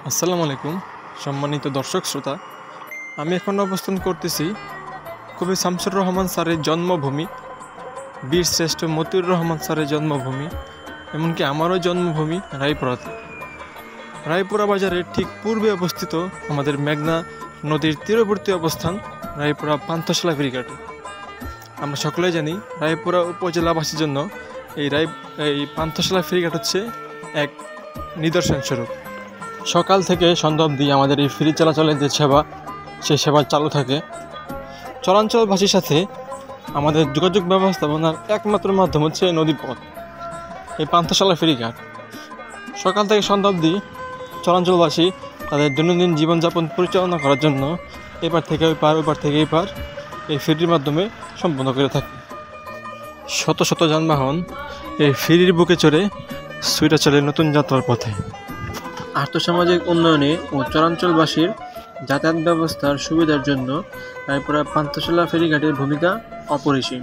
আসসালামু আলাইকুম সম্মানিত দর্শক শ্রোতা। আমি এখন অবস্থান করতেছি কবি শামসুর রহমান স্যারের জন্মভূমি, বীর শ্রেষ্ঠ মতিউর রহমান স্যারের জন্মভূমি, এমনকি আমারও জন্মভূমি রায়পুরাতে। রায়পুরা বাজারের ঠিক পূর্বে অবস্থিত আমাদের মেঘনা নদীর তীরবর্তী অবস্থান রায়পুরা পান্থশালা ফেরিঘাটে। আমরা সকলেই জানি রায়পুরা উপজেলাবাসীর জন্য এই পান্থশালা ফেরিঘাট হচ্ছে এক নিদর্শন স্বরূপ। সকাল থেকে সন্ধ্যা অবধি আমাদের এই ফেরি চলাচলের যে সেবা, সেই সেবা চালু থাকে। চরাঞ্চলবাসীর সাথে আমাদের যোগাযোগ ব্যবস্থাপনার একমাত্র মাধ্যম হচ্ছে নদীপথ, এই পান্থশালা ফেরিঘাট। সকাল থেকে সন্ধ্যা অবধি চরাঞ্চলবাসী তাদের দৈনন্দিন জীবনযাপন পরিচালনা করার জন্য এপার থেকে ওই পার, ওপার থেকে এই পার এই ফেরির মাধ্যমে সম্পন্ন করে থাকে। শত শত যানবাহন এই ফেরির বুকে চড়ে ছুটে চলে নতুন যাত্রার পথে। আর্থসামাজিক উন্নয়নে ও চরাঞ্চলবাসীর যাতায়াত ব্যবস্থার সুবিধার জন্য রায়পুরা পান্থশালা ফেরিঘাটের ভূমিকা অপরিসীম।